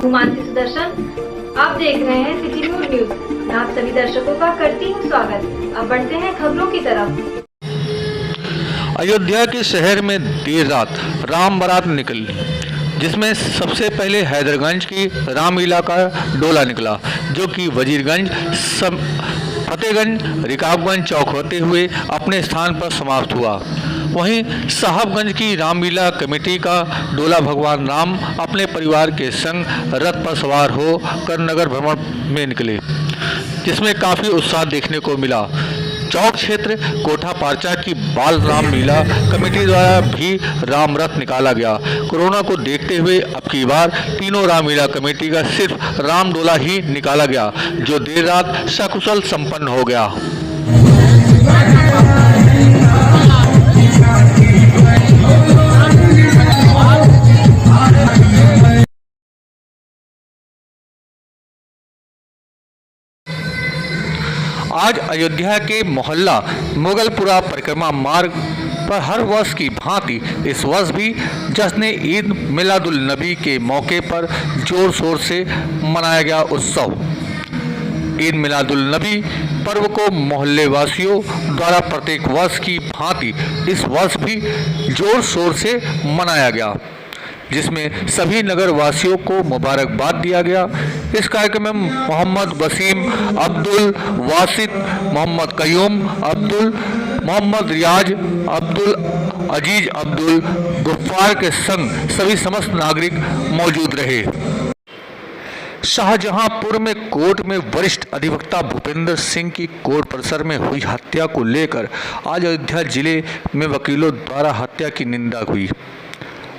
हूँ मानसी सुदर्शन। आप देख रहे हैं सिटी न्यूज। मैं आप सभी दर्शकों का करती हूँ स्वागत। अब बढ़ते हैं खबरों की तरफ। अयोध्या के शहर में देर रात राम बारात निकली, जिसमें सबसे पहले हैदरगंज की रामलीला का डोला निकला, जो कि वजीरगंज, फतेहगंज, रिकाबगंज चौक होते हुए अपने स्थान पर समाप्त हुआ। वहीं साहबगंज की रामलीला कमेटी का डोला भगवान राम अपने परिवार के संग रथ पर सवार हो कर नगर भ्रमण में निकले, जिसमें काफ़ी उत्साह देखने को मिला। चौक क्षेत्र कोठा पारचा की बाल रामलीला कमेटी द्वारा भी राम रथ निकाला गया। कोरोना को देखते हुए अब की बार तीनों रामलीला कमेटी का सिर्फ राम डोला ही निकाला गया, जो देर रात सकुशल संपन्न हो गया। आज अयोध्या के मोहल्ला मुगलपुरा परिक्रमा मार्ग पर हर वर्ष की भांति इस वर्ष भी जश्न ईद मिलादुल नबी के मौके पर जोर शोर से मनाया गया उत्सव। ईद मिलादुल नबी पर्व को मोहल्ले वासियों द्वारा प्रत्येक वर्ष की भांति इस वर्ष भी जोर शोर से मनाया गया, जिसमें सभी नगर वासियों को मुबारकबाद दिया गया। इस कार्यक्रम में मोहम्मद वसीम अब्दुल वासित, मोहम्मद कयूम अब्दुल, मोहम्मद रियाज अब्दुल, अजीज अब्दुल गुफ्फार के संग सभी समस्त नागरिक मौजूद रहे। शाहजहांपुर में कोर्ट में वरिष्ठ अधिवक्ता भूपेंद्र सिंह की कोर्ट परिसर में हुई हत्या को लेकर आज अयोध्या जिले में वकीलों द्वारा हत्या की निंदा हुई।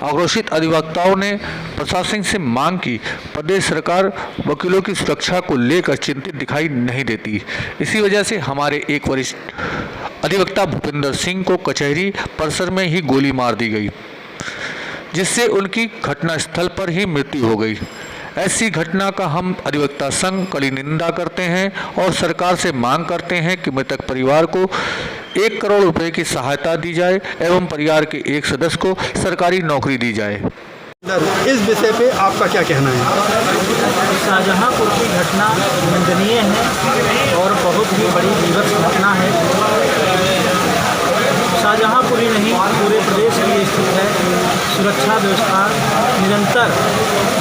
आक्रोशित अधिवक्ताओं ने प्रशासन से मांग की। प्रदेश सरकार वकीलों की सुरक्षा को लेकर चिंतित दिखाई नहीं देती। इसी वजह से हमारे एक वरिष्ठ अधिवक्ता भूपेंद्र सिंह को कचहरी परिसर में ही गोली मार दी गई, जिससे उनकी घटनास्थल पर ही मृत्यु हो गई। ऐसी घटना का हम अधिवक्ता संघ कड़ी निंदा करते हैं और सरकार से मांग करते हैं कि मृतक परिवार को 1 करोड़ रुपए की सहायता दी जाए एवं परिवार के एक सदस्य को सरकारी नौकरी दी जाए। इस विषय पे आपका क्या कहना है? शाहजहांपुर की घटना निंदनीय है और बहुत ही बड़ी विवश घटना है। शाहजहांपुर ही नहीं, पूरे प्रदेश में ये स्थित है। सुरक्षा व्यवस्था निरंतर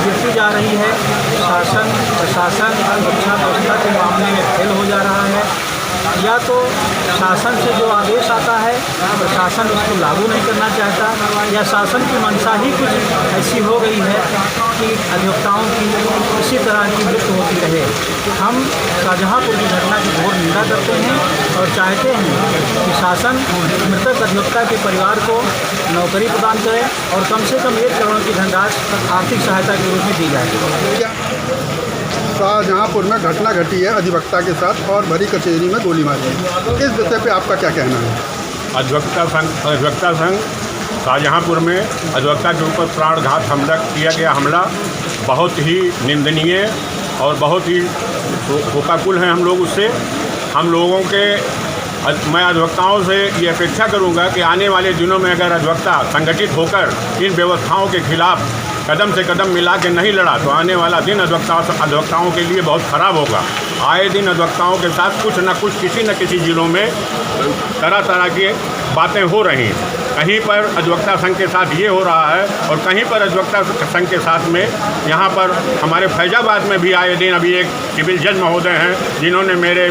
गिरती जा रही है। शासन प्रशासन सुरक्षा व्यवस्था के मामले में फेल हो जा रहा है। या तो शासन से जो आदेश आता है प्रशासन उसको लागू नहीं करना चाहता, या शासन की मंशा ही कुछ ऐसी हो गई है कि अधिवक्ताओं की इसी तरह की मृत्यु होती रहे। हम शाहजहांपुर की घटना की घोर निंदा करते हैं और चाहते हैं कि शासन मृतक अधिवक्ता के परिवार को नौकरी प्रदान करे और कम से कम 1 करोड़ की धनराशि आर्थिक सहायता के रूप में दी जाए। शाहजहांपुर में घटना घटी है अधिवक्ता के साथ और भरी कचहरी में गोली मारी है। इस विषय पे आपका क्या कहना है? अधिवक्ता संघ शाहजहांपुर में अधिवक्ता के ऊपर प्राणघात हमला किया गया हमला बहुत ही निंदनीय और बहुत ही शोकाकुल है हम लोग उससे। हम लोगों के मैं अधिवक्ताओं से ये अपेक्षा करूंगा कि आने वाले दिनों में अगर अधिवक्ता संगठित होकर इन व्यवस्थाओं के खिलाफ कदम से कदम मिला के नहीं लड़ा तो आने वाला दिन अधिवक्ताओं के लिए बहुत ख़राब होगा। आए दिन अधिवक्ताओं के साथ कुछ न कुछ किसी न किसी ज़िलों में तरह तरह की बातें हो रही हैं। कहीं पर अधिवक्ता संघ के साथ ये हो रहा है और कहीं पर अधिवक्ता संघ के साथ में यहाँ पर हमारे फैजाबाद में भी आए दिन अभी एक सिविल जज महोदय हैं जिन्होंने मेरे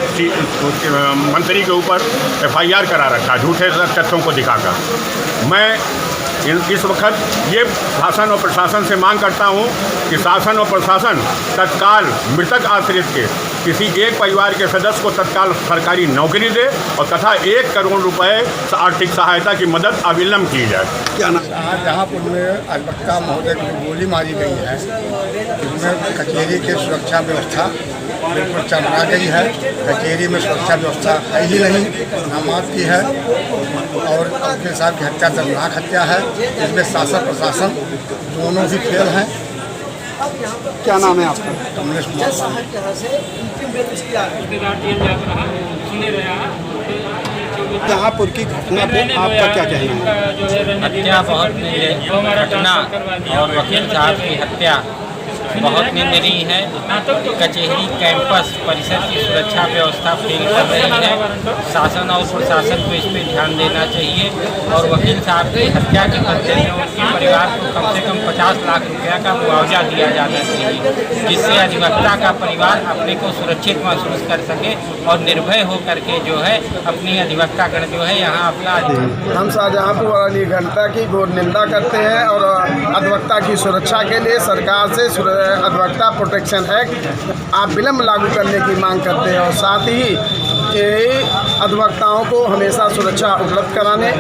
मंत्री के ऊपर FIR करा रखा झूठे तथ्यों को दिखाकर। मैं इस वक्त ये शासन और प्रशासन से मांग करता हूँ कि शासन और प्रशासन तत्काल मृतक आश्रित के किसी एक परिवार के सदस्य को तत्काल सरकारी नौकरी दे और तथा 1 करोड़ रुपए आर्थिक सहायता की मदद अविलंब की जाए। क्या नाम? शाहजहांपुर में अधिवक्ता महोदय को गोली मारी गई है, जिसमें कचहरी की सुरक्षा व्यवस्था बिल्कुल चरमरा गई है। कचहरी में सुरक्षा व्यवस्था है ही नहीं, नामात की है और वकील साहब की हत्या दर्दनाक हत्या है, जिसमें शासन प्रशासन दोनों ही फेल हैं। क्या नाम है आपका? कमलेश कुमार। शाहजहांपुर की घटना पे आपका क्या कहना है? हत्या बहुत घटना और वकील साहब की हत्या बहुत निंदनीय है। कचहरी कैंपस परिसर की सुरक्षा व्यवस्था फेल कर रही है। शासन और प्रशासन को इस पर ध्यान देना चाहिए और वकील साहब की हत्या के बदले में उनके परिवार को कम से कम 50 लाख रुपया का मुआवजा दिया जाना चाहिए, जिससे अधिवक्ता का परिवार अपने को सुरक्षित महसूस कर सके और निर्भय होकर के जो है अपनी अधिवक्ता गण जो है यहाँ अपना। हम शाहजहाँपुर वाली घटना की घोर निंदा करते हैं और अधिवक्ता की सुरक्षा के लिए सरकार से अधिवक्ता प्रोटेक्शन एक्ट आप विलम्ब लागू करने की मांग करते हैं और साथ ही अधिवक्ताओं को हमेशा सुरक्षा उपलब्ध कराने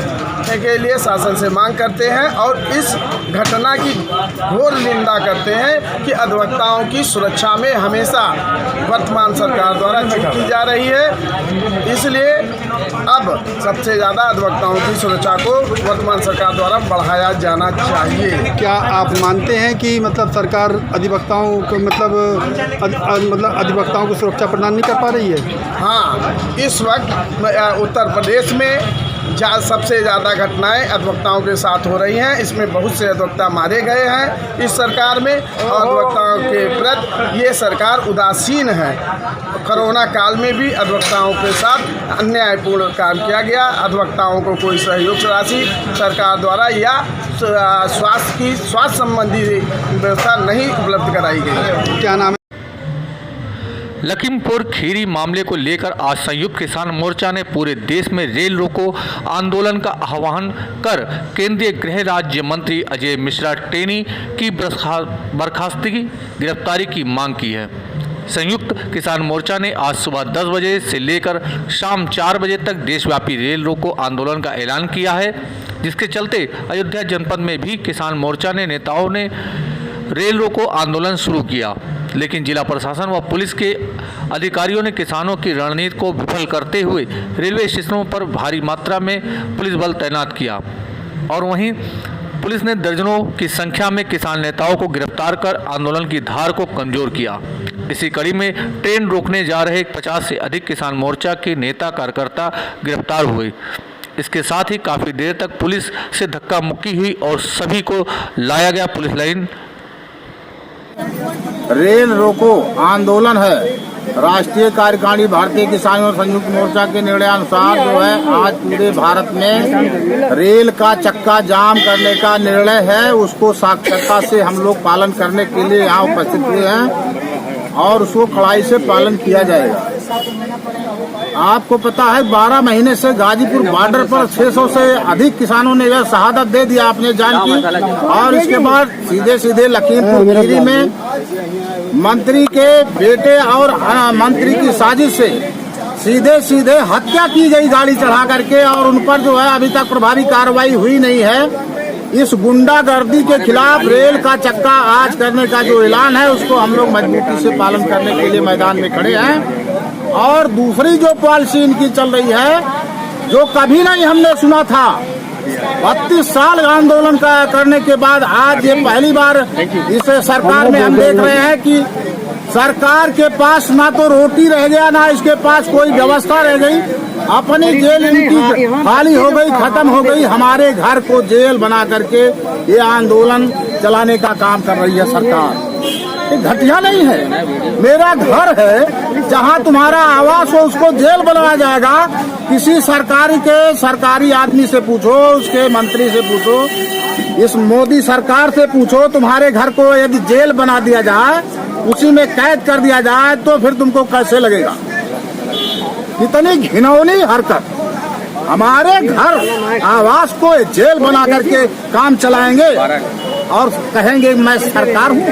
के लिए शासन से मांग करते हैं और इस घटना की घोर निंदा करते हैं कि अधिवक्ताओं की सुरक्षा में हमेशा वर्तमान सरकार द्वारा चूक की जा रही है। इसलिए अब सबसे ज़्यादा अधिवक्ताओं की सुरक्षा को वर्तमान सरकार द्वारा बढ़ाया जाना चाहिए। क्या आप मानते हैं कि मतलब सरकार अधिवक्ताओं को मतलब अधिवक्ताओं को सुरक्षा प्रदान नहीं कर पा रही है? हाँ, इस वक्त उत्तर प्रदेश में सबसे ज़्यादा घटनाएं अधिवक्ताओं के साथ हो रही हैं। इसमें बहुत से अधिवक्ता मारे गए हैं इस सरकार में और अधिवक्ताओं के प्रति ये सरकार उदासीन है। कोरोना काल में भी अधिवक्ताओं के साथ अन्यायपूर्ण काम किया गया। अधिवक्ताओं को कोई सहयोग राशि सरकार द्वारा या स्वास्थ्य संबंधी व्यवस्था नहीं उपलब्ध कराई गई। क्या नाम है? लखीमपुर खीरी मामले को लेकर आज संयुक्त किसान मोर्चा ने पूरे देश में रेल रोको आंदोलन का आह्वान कर केंद्रीय गृह राज्य मंत्री अजय मिश्रा टेनी की बर्खास्तगी गिरफ्तारी की मांग की है। संयुक्त किसान मोर्चा ने आज सुबह 10 बजे से लेकर शाम 4 बजे तक देशव्यापी रेल रोको आंदोलन का ऐलान किया है, जिसके चलते अयोध्या जनपद में भी किसान मोर्चा ने नेताओं ने रेल रोको आंदोलन शुरू किया, लेकिन जिला प्रशासन व पुलिस के अधिकारियों ने किसानों की रणनीति को विफल करते हुए रेलवे स्टेशनों पर भारी मात्रा में पुलिस बल तैनात किया और वहीं पुलिस ने दर्जनों की संख्या में किसान नेताओं को गिरफ्तार कर आंदोलन की धार को कमजोर किया। इसी कड़ी में ट्रेन रोकने जा रहे 50 से अधिक किसान मोर्चा के नेता कार्यकर्ता गिरफ्तार हुए। इसके साथ ही काफ़ी देर तक पुलिस से धक्का मुक्की हुई और सभी को लाया गया पुलिस लाइन। रेल रोको आंदोलन है। राष्ट्रीय कार्यकारिणी भारतीय किसान संयुक्त मोर्चा के निर्णयानुसार जो है आज पूरे भारत में रेल का चक्का जाम करने का निर्णय है। उसको साक्षरता से हम लोग पालन करने के लिए यहाँ उपस्थित हुए हैं और उसको कड़ाई से पालन किया जाएगा। आपको पता है 12 महीने से गाजीपुर बॉर्डर पर 600 से अधिक किसानों ने यह शहादत दे दिया अपने जान की और इसके बाद सीधे लखीमपुर खीरी में मंत्री के बेटे और मंत्री की साजिश से सीधे हत्या की गई गाड़ी चढ़ा करके और उन पर जो है अभी तक प्रभावी कार्रवाई हुई नहीं है। इस गुंडागर्दी के खिलाफ रेल का चक्का आज करने का जो ऐलान है उसको हम लोग मजबूती से पालन करने के लिए मैदान में खड़े हैं। और दूसरी जो पॉलिसी इनकी चल रही है जो कभी नहीं हमने सुना था, 32 साल आंदोलन का करने के बाद आज ये पहली बार इस सरकार में हम देख रहे हैं कि सरकार के पास ना तो रोटी रह गया ना इसके पास कोई व्यवस्था रह गई। अपनी जेल इनकी खाली हो गई, खत्म हो गई। हमारे घर को जेल बना करके ये आंदोलन चलाने का काम कर रही है सरकार। ये घटिया नहीं है। मेरा घर है, जहां तुम्हारा आवास हो उसको जेल बनाया जाएगा। किसी सरकारी आदमी से पूछो, उसके मंत्री से पूछो, इस मोदी सरकार से पूछो, तुम्हारे घर को यदि जेल बना दिया जाए, उसी में कैद कर दिया जाए तो फिर तुमको कैसे लगेगा? इतनी घिनौनी हरकत। हमारे घर आवास को जेल बना करके काम चलाएंगे और कहेंगे मैं सरकार हूँ।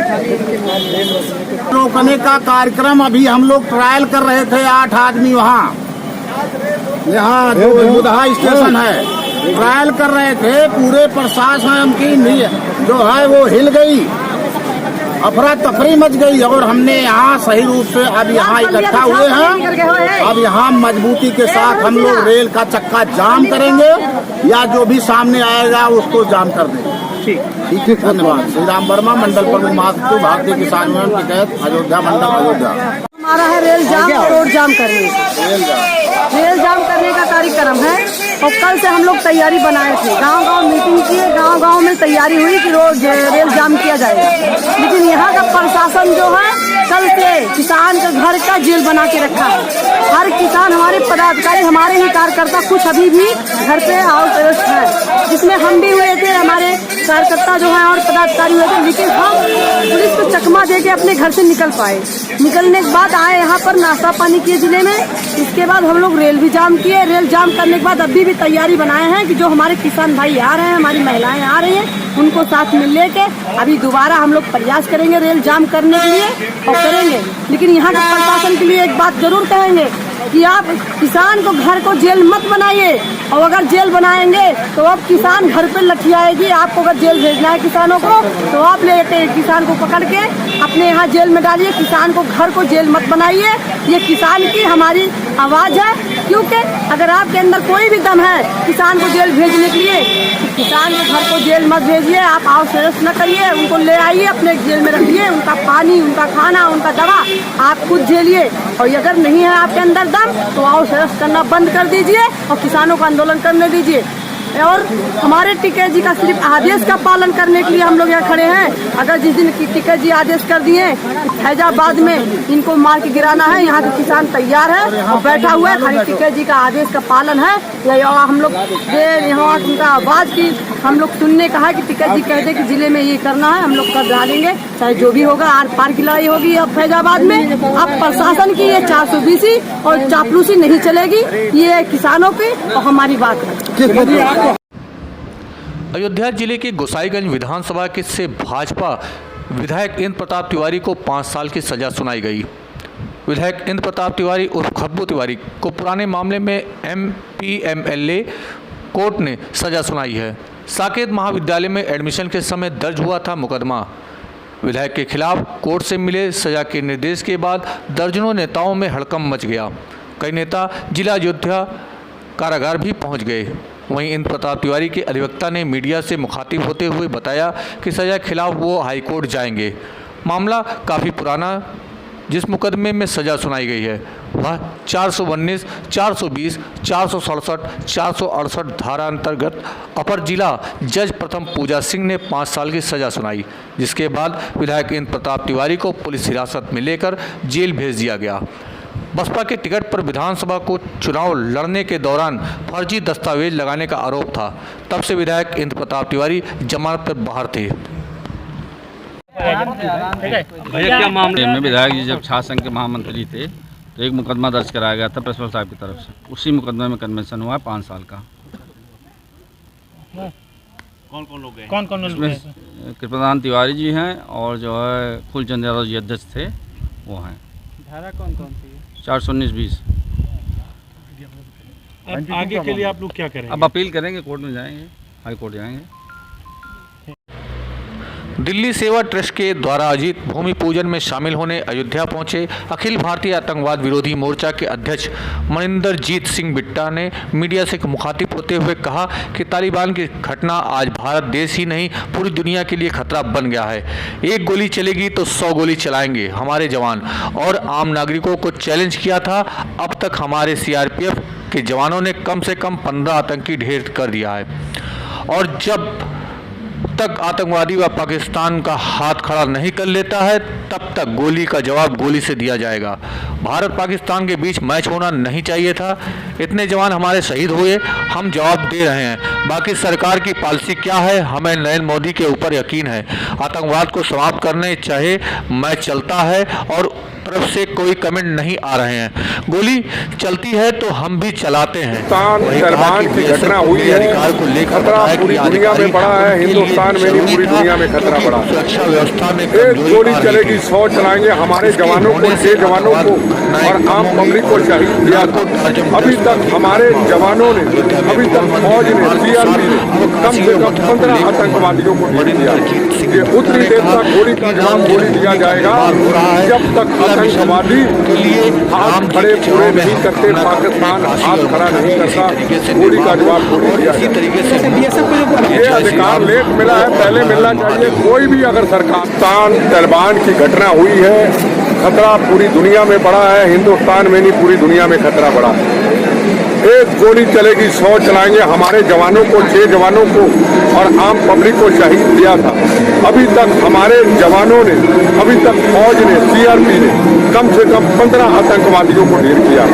रोकने का कार्यक्रम अभी हम लोग ट्रायल कर रहे थे, 8 आदमी यहाँ जो बुधहा स्टेशन है ट्रायल कर रहे थे। पूरे प्रशासन की जो है वो हिल गई, अफरा तफरी मच गई और हमने यहाँ सही रूप से अब यहाँ इकट्ठा हुए हैं। अब यहाँ मजबूती के साथ हम लोग रेल का चक्का जाम करेंगे या जो भी सामने आएगा उसको जाम कर देंगे। ठीक है, धन्यवाद। श्री राम वर्मा, मंडल प्रमुख महासचिव भारतीय किसान यूनियन के तहत अयोध्या मंडल अयोध्या। हमारा है रेल जाम और रोड जाम करने का कार्यक्रम है और कल से हम लोग तैयारी बनाए थे। गांव-गांव मीटिंग किए, गांव-गांव में तैयारी हुई कि रेल जाम किया जाएगा। लेकिन यहाँ का प्रशासन जो है कल से किसान के घर का जेल बना के रखा है। हर किसान, हमारे पदाधिकारी, हमारे ही कार्यकर्ता कुछ अभी भी घर पे हाउस अरेस्ट है, जिसमें हम भी हुए थे, हमारे कार्यकर्ता जो है और पदाधिकारी हुए थे। लेकिन हम पुलिस को चकमा दे के अपने घर से निकल पाए। निकलने के बाद आए यहाँ पर नाश्ता पानी किए जिले में। इसके बाद हम लोग रेल भी जाम किए। रेल जाम करने के बाद अभी भी तैयारी बनाए हैं कि जो हमारे किसान भाई आ रहे हैं, हमारी महिलाएं आ रही हैं, उनको साथ में लेके अभी दोबारा हम लोग प्रयास करेंगे रेल जाम करने के लिए और करेंगे। लेकिन यहाँ का प्रशासन के लिए एक बात जरूर कहेंगे कि आप किसान को घर को जेल मत बनाइए, और अगर जेल बनाएंगे तो अब किसान घर पे लठियाएगी। आपको अगर जेल भेजना है किसानों को तो आप लेके किसान को पकड़ के अपने यहाँ जेल में डालिए। किसान को घर को जेल मत बनाइए। ये किसान की हमारी आवाज है, क्योंकि अगर आपके अंदर कोई भी दम है किसान को जेल भेजने के लिए, तो किसान को घर को जेल मत भेजिए। आप हाउस अरेस्ट न करिए, उनको ले आइए, अपने जेल में रखिए। उनका पानी, उनका खाना, उनका दवा आप खुद झेलिए। और अगर नहीं है आपके अंदर दम तो हाउस अरेस्ट करना बंद कर दीजिए और किसानों का आंदोलन करने दीजिए। और हमारे टिकैत जी का सिर्फ आदेश का पालन करने के लिए हम लोग यहाँ खड़े हैं। अगर जिस दिन टिकैत जी आदेश कर दिए फैजाबाद में इनको मार के गिराना है, यहाँ के किसान तैयार है और बैठा हुआ है। खाली टिकैत जी का आदेश का पालन है। हम लोग यहाँ उनका आवाज की हम लोग सुनने का है कि टिकैत जी कहते कि जिले में ये करना है, हम लोग कर डालेंगे, चाहे जो भी होगा। आर पार की लड़ाई होगी अब फैजाबाद में। अब प्रशासन की ये 420 और चापलूसी नहीं चलेगी। ये किसानों की और हमारी बात है। अयोध्या जिले के गोसाईगंज विधानसभा के से भाजपा विधायक इंद्र प्रताप तिवारी को 5 साल की सजा सुनाई गई। विधायक इंद्र प्रताप तिवारी उर्फ खब्बू तिवारी को पुराने मामले में MPMLA कोर्ट ने सजा सुनाई है। साकेत महाविद्यालय में एडमिशन के समय दर्ज हुआ था मुकदमा। विधायक के खिलाफ कोर्ट से मिले सजा के निर्देश के बाद दर्जनों नेताओं में हड़कंप मच गया। कई नेता जिला अयोध्या कारागार भी पहुंच गए। वहीं इंद्र प्रताप तिवारी के अधिवक्ता ने मीडिया से मुखातिब होते हुए बताया कि सजा के खिलाफ वो हाईकोर्ट जाएंगे। मामला काफ़ी पुराना जिस मुकदमे में सजा सुनाई गई है वह 419, 420, 467, 468 धारा अंतर्गत अपर जिला जज प्रथम पूजा सिंह ने 5 साल की सजा सुनाई, जिसके बाद विधायक इंद्र प्रताप तिवारी को पुलिस हिरासत में लेकर जेल भेज दिया गया। बसपा के टिकट पर विधानसभा को चुनाव लड़ने के दौरान फर्जी दस्तावेज लगाने का आरोप था। तब से विधायक इंद्र प्रताप तिवारी जमानत पर बाहर थे। भैया क्या मामले में विधायक जी जब छात्र संघ के महामंत्री थे तो एक मुकदमा दर्ज कराया गया था प्रिंसिपल साहब की तरफ से। उसी मुकदमे में कन्वेंशन हुआ 5 साल का। कौन कौन लोग गए? कौन इसमें कृपादान तिवारी जी हैं और जो है फूलचंद यादव जी अध्यक्ष थे वो हैं। धारा कौन कौन थी? 419-20। अब आगे के लिए आप लोग क्या करेंगे? अब अपील करेंगे, कोर्ट में जाएंगे, हाई कोर्ट जाएंगे। दिल्ली सेवा ट्रस्ट के द्वारा आयोजित भूमि पूजन में शामिल होने अयोध्या पहुंचे अखिल भारतीय आतंकवाद विरोधी मोर्चा के अध्यक्ष मनिंदरजीत सिंह बिट्टा ने मीडिया से मुखातिब होते हुए कहा कि तालिबान की घटना आज भारत देश ही नहीं पूरी दुनिया के लिए खतरा बन गया है। एक गोली चलेगी तो 100 गोली चलाएंगे हमारे जवान, और आम नागरिकों को चैलेंज किया था। अब तक हमारे CRPF के जवानों ने कम से कम 15 आतंकी ढेर कर दिया है, और जब तक आतंकवादी व पाकिस्तान का हाथ खड़ा नहीं कर लेता है तब तक गोली का जवाब गोली से दिया जाएगा। भारत पाकिस्तान के बीच मैच होना नहीं चाहिए था। इतने जवान हमारे शहीद हुए, हम जवाब दे रहे हैं। बाकी सरकार की पॉलिसी क्या है, हमें नरेंद्र मोदी के ऊपर यकीन है। आतंकवाद को समाप्त करने चाहे मैच चलता है और तरफ से कोई कमेंट नहीं आ रहे हैं। गोली चलती है तो हम भी चलाते हैं। तालिबान की घटना हुई है, अधिकार को लेकर खतरा पूरी दुनिया में बढ़ा है, हिंदुस्तान में नहीं पूरी दुनिया में खतरा बढ़ा। सुरक्षा व्यवस्था में एक गोली चलेगी 100 चलाएंगे हमारे जवानों को, 6 जवानों को और आम पब्लिक को शहीद किया था। अभी तक हमारे जवानों ने, अभी तक फौज ने, CRP ने कम से कम 15 आतंकवादियों को ढेर दिया। ये उत्तरी देश का गोली का जवाब गोली दिया जाएगा जब तक आतंकवादी हाथ खड़े पूरे नहीं करते, पाकिस्तान हाथ खड़ा नहीं करता, गोली का जवाब गोली दिया जाएगा। ये अधिकार लेट मिला है, पहले मिलना चाहिए। कोई भी अगर सरकार तालिबान की घटना हुई है खतरा पूरी दुनिया में बढ़ा है, हिंदुस्तान में नहीं पूरी दुनिया में खतरा बढ़ा है। एक गोली चलेगी 100 चलाएंगे। हमारे जवानों को, 6 जवानों को और आम पब्लिक को शहीद किया था। अभी तक हमारे जवानों ने, अभी तक फौज ने, सीआरपी ने कम से कम 15 आतंकवादियों को ढेर किया।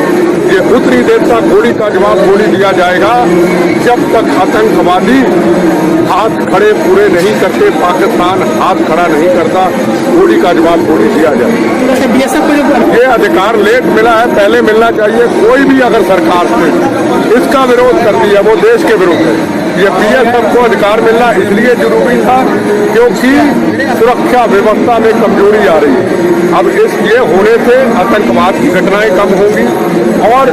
ये उतनी देर तक गोली का जवाब गोली दिया जाएगा जब तक आतंकवादी हाथ खड़े पूरे नहीं करते, पाकिस्तान हाथ खड़ा नहीं करता, गोली का जवाब गोली दिया जाए। ये अधिकार लेट मिला है, पहले मिलना चाहिए। कोई भी अगर सरकार ने इसका विरोध कर दिया वो देश के विरुद्ध है। ये बीएसएफ को अधिकार मिलना इसलिए जरूरी था क्योंकि सुरक्षा व्यवस्था में कमजोरी आ रही है। अब इस ये होने से आतंकवाद की घटनाएं कम होंगी और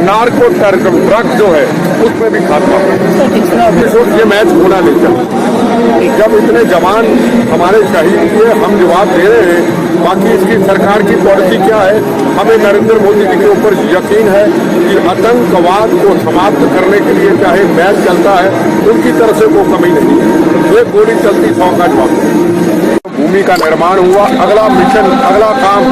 नार्को ड्रग जो है उसमें भी खात्मा होगा। ये मैच होना नहीं चाहिए। जब इतने जवान हमारे शहीद हुए, हम जवाब दे रहे हैं। बाकी इसकी सरकार की पॉलिसी क्या है, हमें नरेंद्र मोदी जी के ऊपर यकीन है कि आतंकवाद को समाप्त करने के लिए चाहे मैच चलता है, उनकी तरफ से वो कमी नहीं है। एक गोली चलती 100 का जवाब। भूमि का निर्माण हुआ, अगला मिशन, अगला काम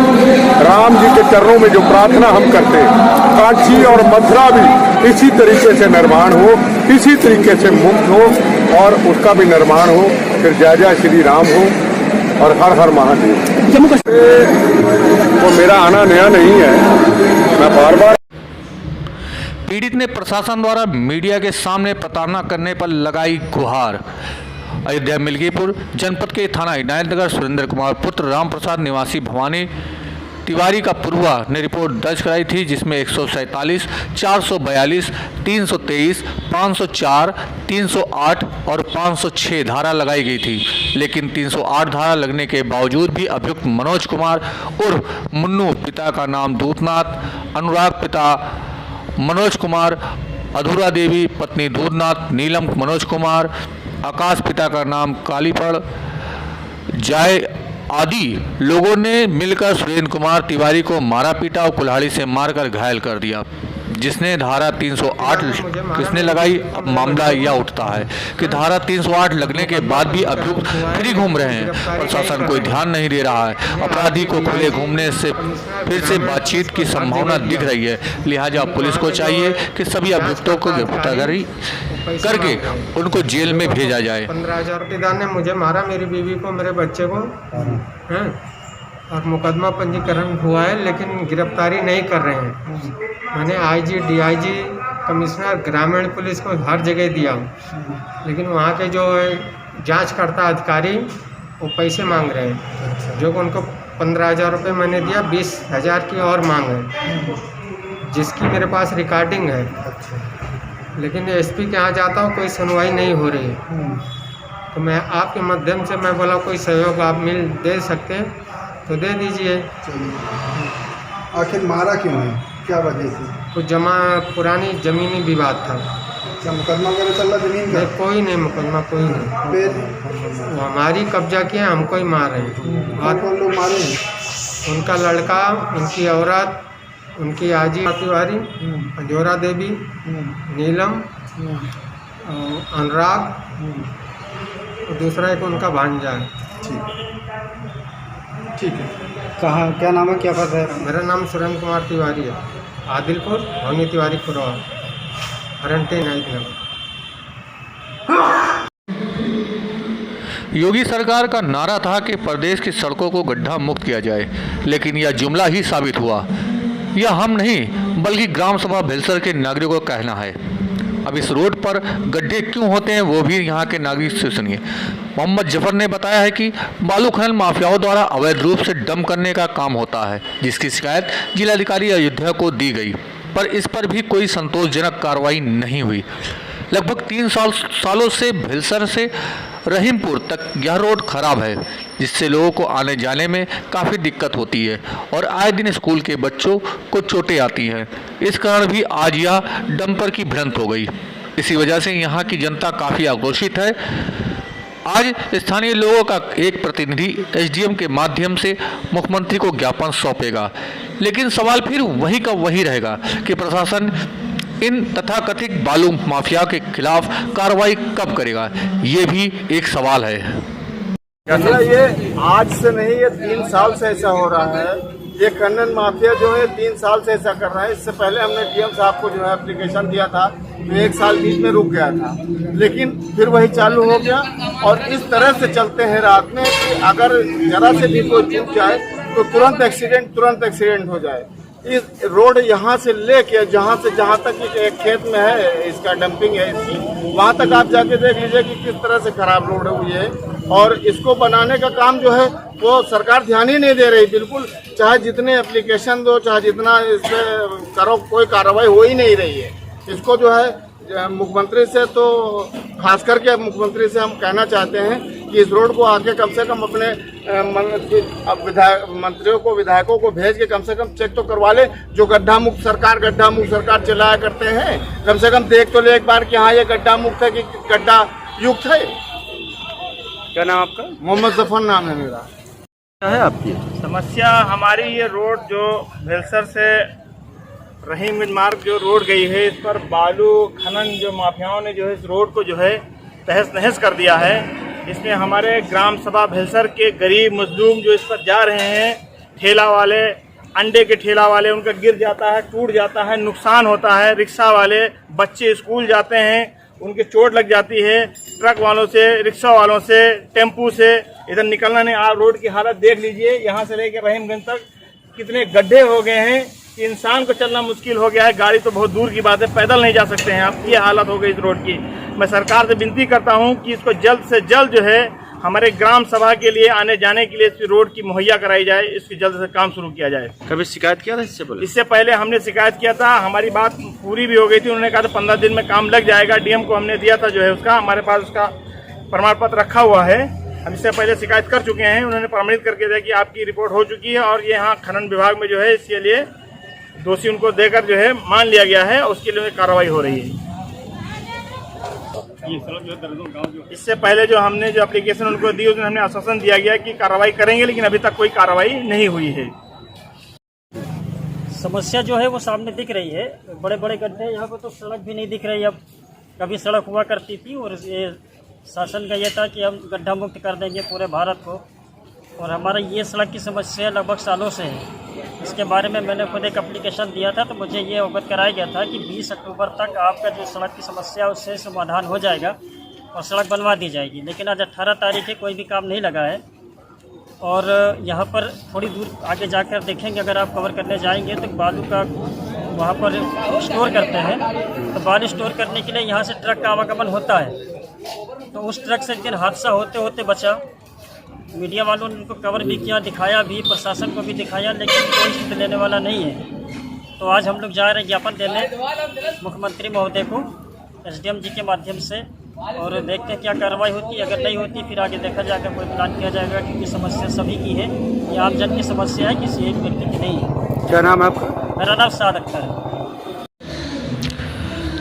राम जी के चरणों में जो प्रार्थना हम करते हैं, काशी और मथुरा भी इसी तरीके से निर्माण हो, इसी तरीके से मुक्त हो और उसका भी निर्माण हो। फिर जय जय श्री राम हो और हर हर महादेव। वो मेरा आना नया नहीं है, मैं बार बार। पीड़ित ने प्रशासन द्वारा मीडिया के सामने प्रताड़ना करने पर लगाई गुहार। अयोध्या मिल्कीपुर जनपद के थाना इनायतनगर सुरेंद्र कुमार पुत्र राम प्रसाद निवासी भवानी तिवारी का पूर्वा ने रिपोर्ट दर्ज कराई थी, जिसमें 147, 442, 323, 504, 308 और 506 धारा लगाई गई थी। लेकिन 308 धारा लगने के बावजूद भी अभियुक्त मनोज कुमार उर्फ मुन्नू, पिता का नाम दूतनाथ, अनुराग पिता मनोज कुमार, अधूरा देवी पत्नी दूतनाथ, नीलम मनोज कुमार, आकाश पिता का नाम कालीपड़, जाय आदि लोगों ने मिलकर सुरेंद्र कुमार तिवारी को मारा पीटा और कुल्हाड़ी से मारकर घायल कर दिया, जिसने धारा 308 किसने लगाई। अब मामला यह उठता है कि धारा 308 लगने के बाद भी अभियुक्त फ्री घूम रहे हैं। प्रशासन कोई ध्यान नहीं दे रहा है। अपराधी को खुले घूमने से फिर से बातचीत की संभावना दिख रही है। लिहाजा पुलिस को चाहिए कि सभी अभियुक्तों को गिरफ्तारी करके उनको जेल में भेजा जाए। 15,000 रुपये ने मुझे मारा, मेरी बीवी को, मेरे बच्चे को, हैं, और मुकदमा पंजीकरण हुआ है लेकिन गिरफ्तारी नहीं कर रहे हैं। मैंने आईजी, डीआईजी, कमिश्नर ग्रामीण पुलिस को हर जगह दिया हूँ, लेकिन वहाँ के जो जांचकर्ता अधिकारी वो पैसे मांग रहे हैं। जो उनको 15,000 रुपये मैंने दिया, 20,000 की और मांग है, जिसकी मेरे पास रिकॉर्डिंग है। लेकिन एसपी के यहाँ जाता हूँ, कोई सुनवाई नहीं हो रही है। तो मैं आपके माध्यम से मैं बोला कोई सहयोग आप दे सकते हैं तो दे दीजिए। आखिर मारा क्यों है, क्या वजह थी? कुछ पुरानी ज़मीनी विवाद था। क्या मुकदमा वगैरह चल रहा जमीन का? नहीं, कोई नहीं मुकदमा, कोई नहीं। फिर वो हमारी कब्जा किया, हमको ही मार रहे हैं। कौन लोग मारे हैं? उनका लड़का, उनकी औरत, उनकी आजी तिवारी, अजोरा देवी, नीलम, अनुराग, और दूसरा एक उनका भांजा है। ठीक है। कहाँ, क्या नाम है, क्या पता है? मेरा नाम सुरेंद्र कुमार तिवारी है, आदिलपुर, भवानी तिवारी पुरवा, हरंटे नाइट। योगी सरकार का नारा था कि प्रदेश की सड़कों को गड्ढा मुक्त किया जाए, लेकिन यह जुमला ही साबित हुआ। यह हम नहीं बल्कि ग्राम सभा भेलसर के नागरिकों का कहना है। अब इस रोड पर गड्ढे क्यों होते हैं वो भी यहाँ के नागरिक से सुनिए। मोहम्मद जफर ने बताया है कि बालू खनन माफियाओं द्वारा अवैध रूप से डंप करने का काम होता है, जिसकी शिकायत जिलाधिकारी अयोध्या को दी गई, पर इस पर भी कोई संतोषजनक कार्रवाई नहीं हुई। लगभग 3 सालों से भेलसर से रहीमपुर तक यह रोड खराब है, जिससे लोगों को आने जाने में काफ़ी दिक्कत होती है और आए दिन स्कूल के बच्चों को चोटें आती हैं। इस कारण भी आज यह डंपर की भिड़ंत हो गई। इसी वजह से यहाँ की जनता काफ़ी आक्रोशित है। आज स्थानीय लोगों का एक प्रतिनिधि एसडीएम के माध्यम से मुख्यमंत्री को ज्ञापन सौंपेगा, लेकिन सवाल फिर वही का वही रहेगा कि प्रशासन इन तथाकथित बालू माफिया के खिलाफ कार्रवाई कब करेगा, ये भी एक सवाल है। ये आज से नहीं, ये 3 साल से ऐसा हो रहा है। ये खनन माफिया जो है 3 साल से ऐसा कर रहा है। इससे पहले हमने डीएम साहब को जो है एप्लीकेशन दिया था, तो 1 साल बीच में रुक गया था, लेकिन फिर वही चालू हो गया। और इस तरह से चलते हैं रात में कि अगर जरा से भी कोई चूक जाए तो तुरंत एक्सीडेंट हो जाए। इस रोड यहाँ से लेके जहाँ तक एक खेत में है, इसका डंपिंग है इसकी, वहाँ तक आप जाके देख लीजिए कि किस तरह से खराब रोड हुई है। और इसको बनाने का काम जो है वो सरकार ध्यान ही नहीं दे रही बिल्कुल। चाहे जितने एप्लीकेशन दो, चाहे जितना इस पर करो, कोई कार्रवाई हो ही नहीं रही है। इसको जो है मुख्यमंत्री से, तो खास करके मुख्यमंत्री से हम कहना चाहते हैं कि इस रोड को आगे कम से कम अपने मंत्रियों को, विधायकों को भेज के कम से कम चेक तो करवा ले। जो गड्ढा मुक्त सरकार चलाया करते हैं, कम से कम देख तो ले एक बार कि हाँ ये गड्ढा मुक्त है कि गड्ढा युक्त है। क्या नाम आपका? मोहम्मद जफर नाम है मेरा। क्या है आपकी समस्या? हमारी ये रोड जो भेलसर से रहीमगंज मार्ग जो रोड गई है, इस पर बालू खनन जो माफियाओं ने जो है इस रोड को जो है तहस नहस कर दिया है। इसमें हमारे ग्राम सभा भेलसर के गरीब मजलूम जो इस पर जा रहे हैं, ठेला वाले, अंडे के ठेला वाले, उनका गिर जाता है, टूट जाता है, नुकसान होता है। रिक्शा वाले बच्चे स्कूल जाते हैं, उनके चोट लग जाती है। ट्रक वालों से, रिक्शा वालों से, टेम्पू से इधर निकलना नहीं। आप रोड की हालत देख लीजिए, यहाँ से लेकर रहीमगंज तक कितने गड्ढे हो गए हैं कि इंसान को चलना मुश्किल हो गया है। गाड़ी तो बहुत दूर की बात है, पैदल नहीं जा सकते हैं आप। ये हालत हो गई इस रोड की। मैं सरकार से विनती करता हूँ कि इसको जल्द से जल्द जो है हमारे ग्राम सभा के लिए आने जाने के लिए इस रोड की मुहैया कराई जाए, इसकी जल्द से काम शुरू किया जाए। कभी शिकायत किया था इससे पहले हमने शिकायत किया था, हमारी बात पूरी भी हो गई थी। उन्होंने कहा था 15 दिन में काम लग जाएगा। डीएम को हमने दिया था जो है उसका, हमारे पास उसका प्रमाण पत्र रखा हुआ है। हम इससे पहले शिकायत कर चुके हैं। उन्होंने प्रमाणित करके दिया कि आपकी रिपोर्ट हो चुकी है और ये यहाँ खनन विभाग में जो है इसके लिए दोषी उनको देकर जो है मान लिया गया है, उसके लिए कार्रवाई हो रही है। इससे पहले जो हमने जो एप्लीकेशन उनको दी, उसमें हमने आश्वासन दिया गया कि कार्रवाई करेंगे, लेकिन अभी तक कोई कार्रवाई नहीं हुई है। समस्या जो है वो सामने दिख रही है। बड़े बड़े गड्ढे, यहाँ पर तो सड़क भी नहीं दिख रही। अब कभी सड़क हुआ करती थी और ये शासन का ये था कि हम गड्ढा मुक्त कर देंगे पूरे भारत को, और हमारा ये सड़क की समस्या लगभग सालों से है। इसके बारे में मैंने खुद एक एप्लीकेशन दिया था, तो मुझे ये अवगत कराया गया था कि 20 अक्टूबर तक आपका जो सड़क की समस्या उससे समाधान हो जाएगा और सड़क बनवा दी जाएगी। लेकिन आज 18 तारीख है, कोई भी काम नहीं लगा है। और यहाँ पर थोड़ी दूर आगे जाकर देखेंगे, अगर आप कवर करने जाएंगे तो बालू का वहाँ पर स्टोर करते हैं। तो बालू स्टोर करने के लिए यहाँ से ट्रक का आवागमन होता है। तो उस ट्रक से एक दिन हादसा होते होते बचा। मीडिया वालों ने उनको कवर भी किया, दिखाया भी, प्रशासन को भी दिखाया, लेकिन कोई स्थिति लेने वाला नहीं है। तो आज हम लोग जा रहे हैं ज्ञापन देने मुख्यमंत्री महोदय को एसडीएम जी के माध्यम से, और देखते हैं क्या कार्रवाई होती है। अगर नहीं होती फिर आगे देखा जाएगा, कोई प्लान किया जाएगा, क्योंकि समस्या सभी की है। ये आम जन की समस्या है, किसी एक व्यक्ति की नहीं है। क्या नाम है आपका? मेरा नाम साद अख्तर है।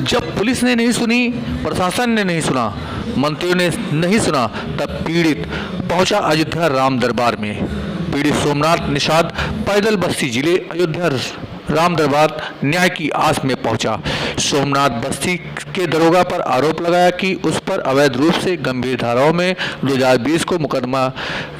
जब पुलिस ने नहीं सुनी, प्रशासन ने नहीं सुना, मंत्रियों ने नहीं सुना, तब पीड़ित पहुंचा अयोध्या राम दरबार में। पीड़ित सोमनाथ निषाद पैदल बस्ती जिले अयोध्या राम दरबार न्याय की आस में पहुंचा। सोमनाथ बस्ती के दरोगा पर आरोप लगाया कि उस पर अवैध रूप से गंभीर धाराओं में 2020 को मुकदमा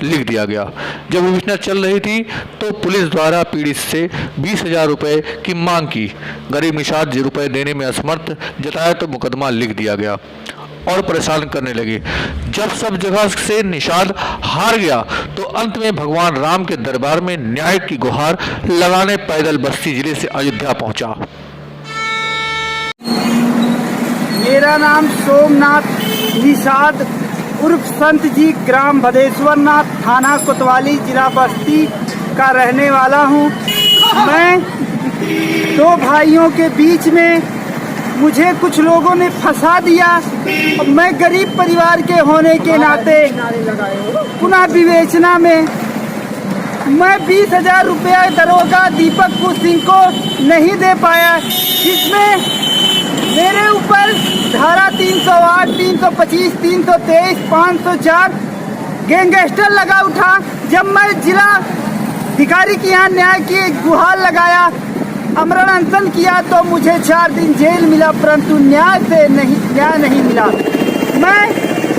लिख दिया गया। जब विवेचना चल रही थी तो पुलिस द्वारा पीड़ित से 20,000 रुपये की मांग की। गरीब निषाद रुपये देने में असमर्थ जताया तो मुकदमा लिख दिया गया और परेशान करने लगे। जब सब जगह से निषाद हार गया तो अंत में भगवान राम के दरबार में न्याय की गुहार लगाने पैदल बस्ती जिले से अयोध्या पहुंचा। मेरा नाम सोमनाथ निषाद उर्फ संत जी, ग्राम भदेश्वर नाथ, थाना कोतवाली, जिला बस्ती का रहने वाला हूं। मैं 2 भाइयों के बीच में मुझे कुछ लोगों ने फंसा दिया। मैं गरीब परिवार के होने के नाते पुनः विवेचना में मैं 20,000 रुपया दरोगा दीपक सिंह को नहीं दे पाया, जिसमें मेरे ऊपर धारा 308, 325, 323, 504 गैंगस्टर लगा उठा। जब मैं जिला अधिकारी के यहाँ न्याय की गुहार लगाया, अमरण अनशन किया, तो मुझे 4 दिन जेल मिला, परंतु न्याय नहीं मिला। मैं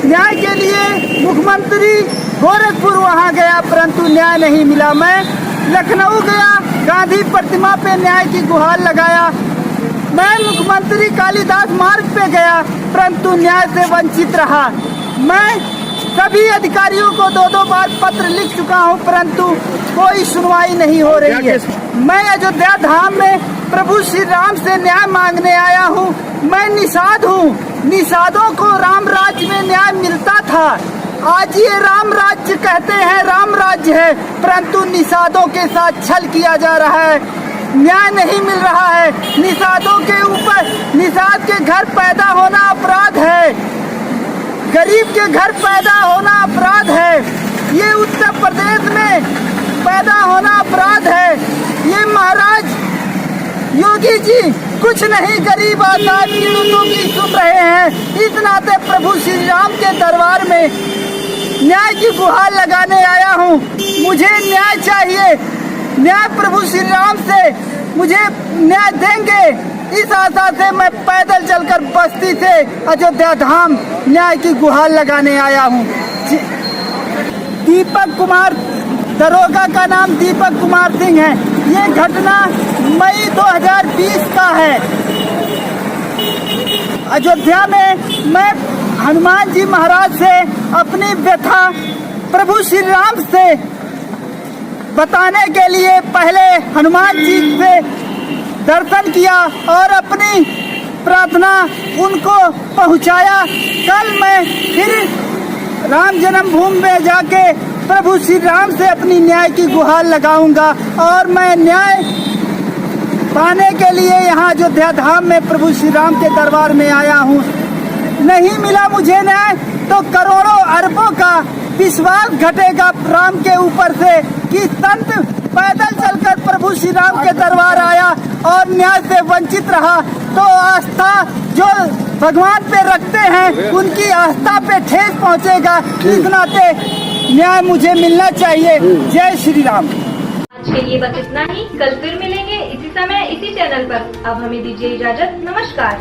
न्याय के लिए मुख्यमंत्री गोरखपुर वहां गया, परंतु न्याय नहीं मिला। मैं लखनऊ गया, गांधी प्रतिमा पे न्याय की गुहार लगाया। मैं मुख्यमंत्री कालिदास मार्ग पे गया, परंतु न्याय से वंचित रहा। मैं सभी अधिकारियों को 2-2 बार पत्र लिख चुका हूं, परंतु कोई सुनवाई नहीं हो रही है। मैं अयोध्या धाम में प्रभु श्री राम से न्याय मांगने आया हूं। मैं निषाद हूं। निषादों को राम राज्य में न्याय मिलता था। आज ये राम राज्य कहते हैं, राम राज्य है, परंतु निषादों के साथ छल किया जा रहा है। न्याय नहीं मिल रहा है। निषादों के ऊपर, निषाद के घर पैदा होना अपराध है, गरीब के घर पैदा होना अपराध है। ये उत्तर प्रदेश में पैदा होना अपराध है। ये महाराज योगी जी कुछ नहीं गरीब आजाद पीड़ितों की सुन रहे हैं। इस नाते प्रभु श्री राम के दरबार में न्याय की गुहार लगाने आया हूँ। मुझे न्याय चाहिए। न्याय प्रभु श्री राम से मुझे न्याय देंगे, इस आशा से मैं पैदल चलकर बस्ती से अयोध्या धाम न्याय की गुहार लगाने आया हूँ। दीपक कुमार, दरोगा का नाम दीपक कुमार सिंह है। ये घटना मई 2020 का है। अयोध्या में मैं हनुमान जी महाराज से अपनी व्यथा प्रभु श्री राम से बताने के लिए पहले हनुमान जी से दर्शन किया और अपनी प्रार्थना उनको पहुंचाया। कल मैं फिर राम जन्मभूमि में जाके प्रभु श्री राम से अपनी न्याय की गुहार लगाऊंगा और मैं न्याय पाने के लिए यहाँ अयोध्या धाम में प्रभु श्री राम के दरबार में आया हूँ। नहीं मिला मुझे न्याय तो करोड़ों अरबों का विश्वास घटेगा राम के ऊपर से कि संत पैदल चलकर प्रभु श्री राम के दरबार आया और न्याय से वंचित रहा, तो आस्था जो भगवान पे रखते हैं उनकी आस्था पे ठेस पहुंचेगा। इस नाते न्याय मुझे मिलना चाहिए। जय श्री राम। आज के लिए बस इतना ही। कल फिर मिलेंगे इसी समय इसी चैनल पर। अब हमें दीजिए इजाजत। नमस्कार।